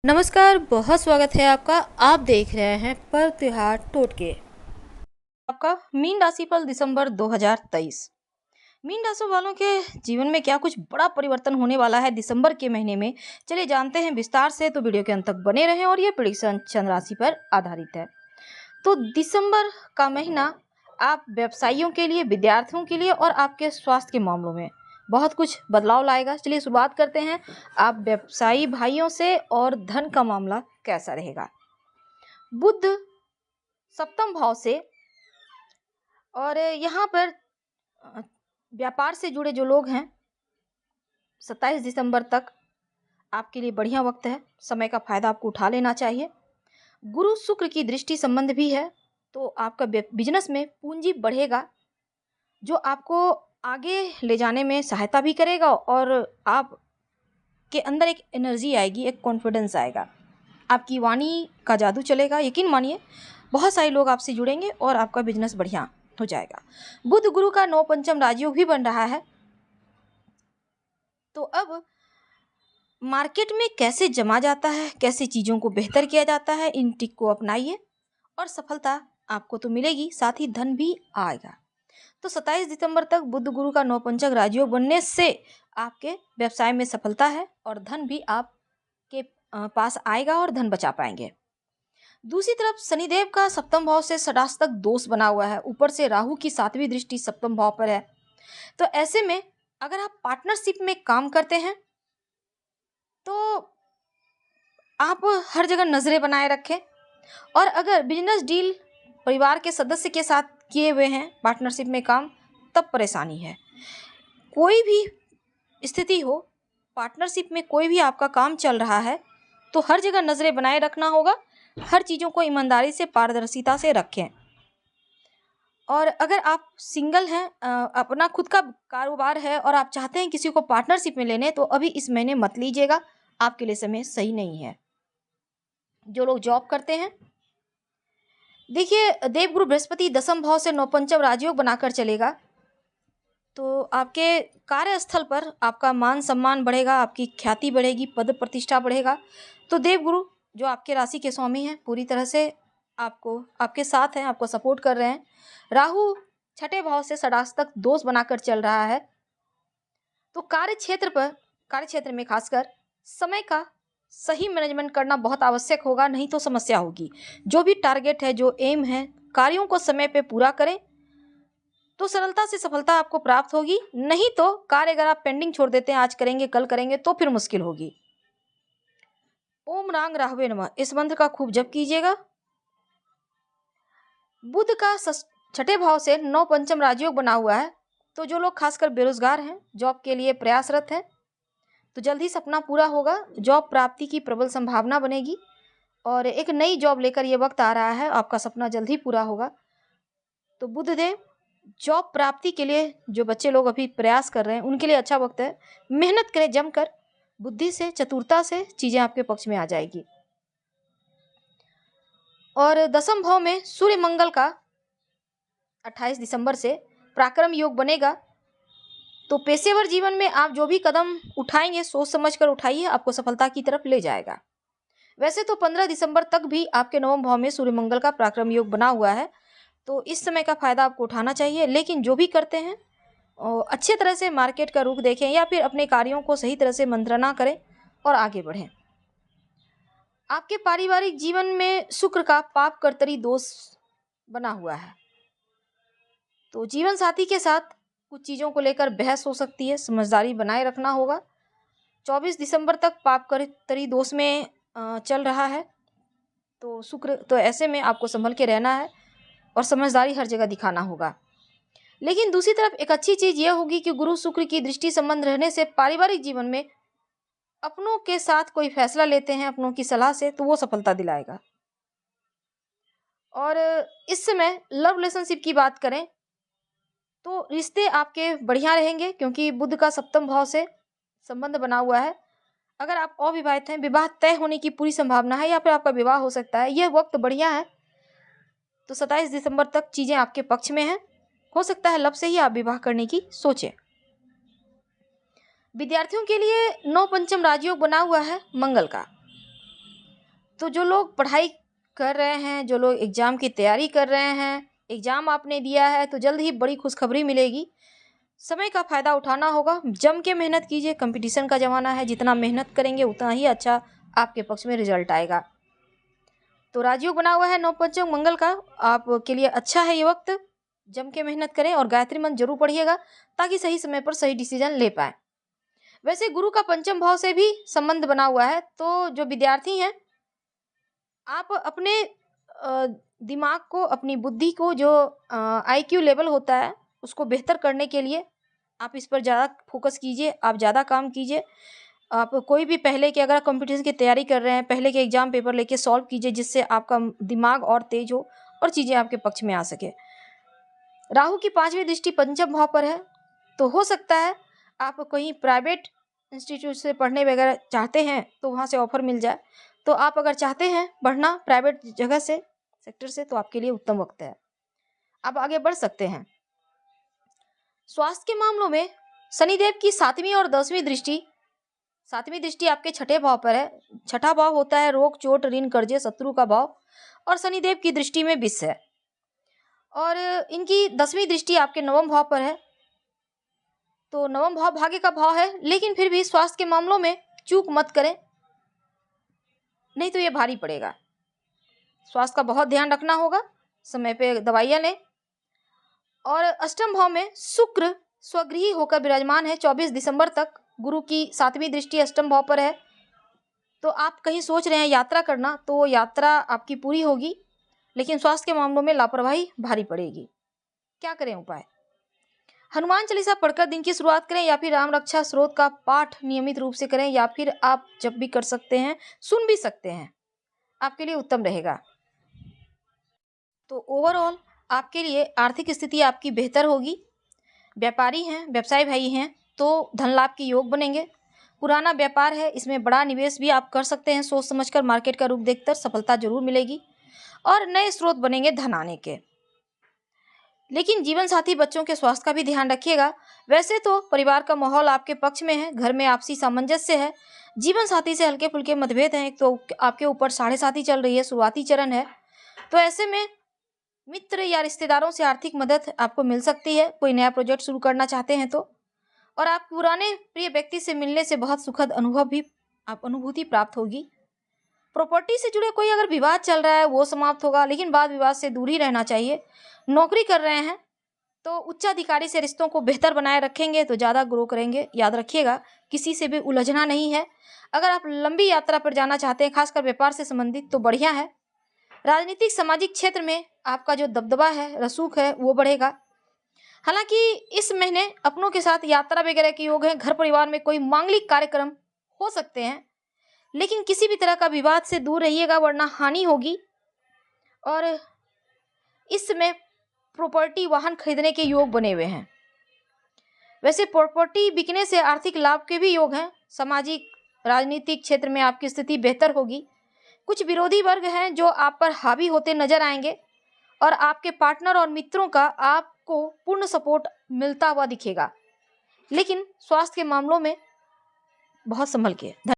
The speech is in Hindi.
नमस्कार, बहुत स्वागत है आपका। आप देख रहे हैं पर त्योहार टोटके। आपका मीन राशि पर दिसंबर 2023। मीन राशि वालों के जीवन में क्या कुछ बड़ा परिवर्तन होने वाला है दिसंबर के महीने में, चलिए जानते हैं विस्तार से। तो वीडियो के अंत तक बने रहें और ये प्रेडिक्शन चंद्र राशि पर आधारित है। तो दिसंबर का महीना आप व्यवसायियों के लिए, विद्यार्थियों के लिए और आपके स्वास्थ्य के मामलों में बहुत कुछ बदलाव लाएगा। चलिए शुरुआत करते हैं आप व्यवसायी भाइयों से। और धन का मामला कैसा रहेगा? बुध सप्तम भाव से, और यहाँ पर व्यापार से जुड़े जो लोग हैं 27 दिसंबर तक आपके लिए बढ़िया वक्त है। समय का फायदा आपको उठा लेना चाहिए। गुरु शुक्र की दृष्टि संबंध भी है, तो आपका बिजनेस में पूंजी बढ़ेगा जो आपको आगे ले जाने में सहायता भी करेगा और आप के अंदर एक एनर्जी आएगी, एक कॉन्फिडेंस आएगा। आपकी वाणी का जादू चलेगा। यकीन मानिए बहुत सारे लोग आपसे जुड़ेंगे और आपका बिजनेस बढ़िया हो जाएगा। बुध गुरु का 9 पंचम राजयोग भी बन रहा है। तो अब मार्केट में कैसे जमा जाता है, कैसे चीज़ों को बेहतर किया जाता है, इन टिक को अपनाइए और सफलता आपको तो मिलेगी, साथ ही धन भी आएगा। तो 27 दिसंबर तक बुध गुरु का 9 पंचक राजयोग बनने से आपके व्यवसाय में सफलता है और धन भी आपके पास आएगा और धन बचा पाएंगे। दूसरी तरफ शनिदेव का सप्तम भाव से षडाष्टक दोष बना हुआ है, ऊपर से राहु की 7वीं दृष्टि सप्तम भाव पर है। तो ऐसे में अगर आप पार्टनरशिप में काम करते हैं तो आप हर जगह नजरें बनाए रखें, और अगर बिजनेस डील परिवार के सदस्य के साथ किए हुए हैं पार्टनरशिप में काम, तब परेशानी है। कोई भी स्थिति हो, पार्टनरशिप में कोई भी आपका काम चल रहा है तो हर जगह नजरें बनाए रखना होगा। हर चीज़ों को ईमानदारी से, पारदर्शिता से रखें। और अगर आप सिंगल हैं, अपना खुद का कारोबार है और आप चाहते हैं किसी को पार्टनरशिप में लेने, तो अभी इस महीने मत लीजिएगा, आपके लिए समय सही नहीं है। जो लोग जॉब करते हैं, देखिए देवगुरु बृहस्पति दसम भाव से 9 पंचम राजयोग बनाकर चलेगा, तो आपके कार्यस्थल पर आपका मान सम्मान बढ़ेगा, आपकी ख्याति बढ़ेगी, पद प्रतिष्ठा बढ़ेगा। तो देवगुरु जो आपके राशि के स्वामी हैं पूरी तरह से आपको, आपके साथ हैं, आपको सपोर्ट कर रहे हैं। राहु छठे भाव से षडाष्टक दोष बनाकर चल रहा है, तो कार्यक्षेत्र में खासकर समय का सही मैनेजमेंट करना बहुत आवश्यक होगा, नहीं तो समस्या होगी। जो भी टारगेट है, जो एम है, कार्यों को समय पे पूरा करें तो सरलता से सफलता आपको प्राप्त होगी। नहीं तो कार्य अगर आप पेंडिंग छोड़ देते हैं, आज करेंगे कल करेंगे, तो फिर मुश्किल होगी। ओम रांग राहवे नमः, इस मंत्र का खूब जप कीजिएगा। बुध का छठे भाव से 9 पंचम राजयोग बना हुआ है, तो जो लोग खासकर बेरोजगार हैं, जॉब के लिए प्रयासरत हैं, तो जल्द ही सपना पूरा होगा। जॉब प्राप्ति की प्रबल संभावना बनेगी और एक नई जॉब लेकर ये वक्त आ रहा है, आपका सपना जल्द ही पूरा होगा। तो बुध देव जॉब प्राप्ति के लिए जो बच्चे लोग अभी प्रयास कर रहे हैं उनके लिए अच्छा वक्त है। मेहनत करें जमकर, बुद्धि से, चतुरता से चीजें आपके पक्ष में आ जाएगी। और दसम भाव में सूर्य मंगल का 28 दिसंबर से पराक्रम योग बनेगा, तो पेशेवर जीवन में आप जो भी कदम उठाएंगे सोच समझ कर उठाइए, आपको सफलता की तरफ ले जाएगा। वैसे तो 15 दिसंबर तक भी आपके नवम भाव में सूर्य मंगल का पराक्रम योग बना हुआ है, तो इस समय का फायदा आपको उठाना चाहिए। लेकिन जो भी करते हैं अच्छे तरह से मार्केट का रुख देखें या फिर अपने कार्यों को सही तरह से मंत्रणा करें और आगे बढ़ें। आपके पारिवारिक जीवन में शुक्र का पाप कर्तरी दोष बना हुआ है, तो जीवन साथी के साथ कुछ चीज़ों को लेकर बहस हो सकती है, समझदारी बनाए रखना होगा। 24 दिसंबर तक पाप कर्तरी दोष में चल रहा है, तो शुक्र, तो ऐसे में आपको संभल के रहना है और समझदारी हर जगह दिखाना होगा। लेकिन दूसरी तरफ एक अच्छी चीज यह होगी कि गुरु शुक्र की दृष्टि संबंध रहने से पारिवारिक जीवन में अपनों के साथ कोई फैसला लेते हैं अपनों की सलाह से, तो वो सफलता दिलाएगा। और इस समय लव रिलेशनशिप की बात करें तो रिश्ते आपके बढ़िया रहेंगे, क्योंकि बुध का सप्तम भाव से संबंध बना हुआ है। अगर आप अविवाहित हैं, विवाह तय होने की पूरी संभावना है या फिर आपका विवाह हो सकता है, यह वक्त बढ़िया है। तो 27 दिसंबर तक चीजें आपके पक्ष में हैं। हो सकता है लब से ही आप विवाह करने की सोचें। विद्यार्थियों के लिए 9 पंचम राजयोग बना हुआ है मंगल का, तो जो लोग पढ़ाई कर रहे हैं, जो लोग एग्ज़ाम की तैयारी कर रहे हैं, एग्ज़ाम आपने दिया है तो जल्द ही बड़ी खुशखबरी मिलेगी। समय का फ़ायदा उठाना होगा, जम के मेहनत कीजिए, कंपटीशन का ज़माना है, जितना मेहनत करेंगे उतना ही अच्छा आपके पक्ष में रिजल्ट आएगा। तो राजयोग बना हुआ है नवपंचक मंगल का, आपके लिए अच्छा है ये वक्त। जम के मेहनत करें और गायत्री मंत्र जरूर पढ़िएगा ताकि सही समय पर सही डिसीजन ले पाए। वैसे गुरु का पंचम भाव से भी संबंध बना हुआ है, तो जो विद्यार्थी हैं आप अपने दिमाग को, अपनी बुद्धि को, जो IQ लेवल होता है उसको बेहतर करने के लिए आप इस पर ज़्यादा फोकस कीजिए, आप ज़्यादा काम कीजिए। आप कोई भी पहले के अगर कंपटीशन की तैयारी कर रहे हैं, पहले के एग्जाम पेपर लेके सॉल्व कीजिए, जिससे आपका दिमाग और तेज हो और चीज़ें आपके पक्ष में आ सके। राहु की 5वीं दृष्टि पंचम भाव पर है, तो हो सकता है आप कहीं प्राइवेट इंस्टीट्यूट से पढ़ने वगैरह चाहते हैं तो वहाँ से ऑफर मिल जाए। तो आप अगर चाहते हैं पढ़ना प्राइवेट जगह से, सेक्टर से, तो आपके लिए उत्तम वक्त है, आप आगे बढ़ सकते हैं। स्वास्थ्य के मामलों में शनिदेव की 7वीं और 10वीं दृष्टि, 7वीं दृष्टि आपके छठे भाव पर है। छठा भाव होता है रोग, चोट, ऋण, कर्जे, शत्रु का भाव, और शनिदेव की दृष्टि में विष है। और इनकी 10वीं दृष्टि आपके नवम भाव पर है, तो नवम भाव भाग्य का भाव है, लेकिन फिर भी स्वास्थ्य के मामलों में चूक मत करें, नहीं तो ये भारी पड़ेगा। स्वास्थ्य का बहुत ध्यान रखना होगा, समय पे दवाइयाँ लें। और अष्टम भाव में शुक्र स्वगृही होकर विराजमान है 24 दिसंबर तक। गुरु की 7वीं दृष्टि अष्टम भाव पर है, तो आप कहीं सोच रहे हैं यात्रा करना, तो वो यात्रा आपकी पूरी होगी, लेकिन स्वास्थ्य के मामलों में लापरवाही भारी पड़ेगी। क्या करें उपाय? हनुमान चालीसा पढ़कर दिन की शुरुआत करें, या फिर राम रक्षा स्रोत का पाठ नियमित रूप से करें, या फिर आप जब भी कर सकते हैं सुन भी सकते हैं, आपके लिए उत्तम रहेगा। तो ओवरऑल आपके लिए आर्थिक स्थिति आपकी बेहतर होगी। व्यापारी हैं, व्यवसाय भाई हैं, तो धन लाभ के योग बनेंगे। पुराना व्यापार है, इसमें बड़ा निवेश भी आप कर सकते हैं, सोच समझकर, मार्केट का रुख देखकर सफलता जरूर मिलेगी और नए स्रोत बनेंगे धन आने के। लेकिन जीवन साथी, बच्चों के स्वास्थ्य का भी ध्यान रखिएगा। वैसे तो परिवार का माहौल आपके पक्ष में है, घर में आपसी सामंजस्य है। जीवन साथी से हल्के फुल्के मतभेद हैं, तो आपके ऊपर 7.5 चल रही है, शुरुआती चरण है, तो ऐसे में मित्र या रिश्तेदारों से आर्थिक मदद आपको मिल सकती है, कोई नया प्रोजेक्ट शुरू करना चाहते हैं तो। और आप पुराने प्रिय व्यक्ति से मिलने से बहुत सुखद अनुभूति प्राप्त होगी। प्रॉपर्टी से जुड़े कोई अगर विवाद चल रहा है वो समाप्त होगा, लेकिन वाद विवाद से दूर ही रहना चाहिए। नौकरी कर रहे हैं तो उच्चाधिकारी से रिश्तों को बेहतर बनाए रखेंगे तो ज़्यादा ग्रो करेंगे। याद रखिएगा, किसी से भी उलझना नहीं है। अगर आप लंबी यात्रा पर जाना चाहते हैं, खासकर व्यापार से संबंधित, तो बढ़िया है। राजनीतिक सामाजिक क्षेत्र में आपका जो दबदबा है, रसूख है, वो बढ़ेगा। हालांकि इस महीने अपनों के साथ यात्रा वगैरह के योग हैं। घर परिवार में कोई मांगलिक कार्यक्रम हो सकते हैं, लेकिन किसी भी तरह का विवाद से दूर रहिएगा, वरना हानि होगी। और इस समय प्रॉपर्टी, वाहन खरीदने के योग बने हुए हैं। वैसे प्रॉपर्टी बिकने से आर्थिक लाभ के भी योग हैं। सामाजिक राजनीतिक क्षेत्र में आपकी स्थिति बेहतर होगी। कुछ विरोधी वर्ग हैं जो आप पर हावी होते नजर आएंगे, और आपके पार्टनर और मित्रों का आपको पूर्ण सपोर्ट मिलता हुआ दिखेगा, लेकिन स्वास्थ्य के मामलों में बहुत संभल के।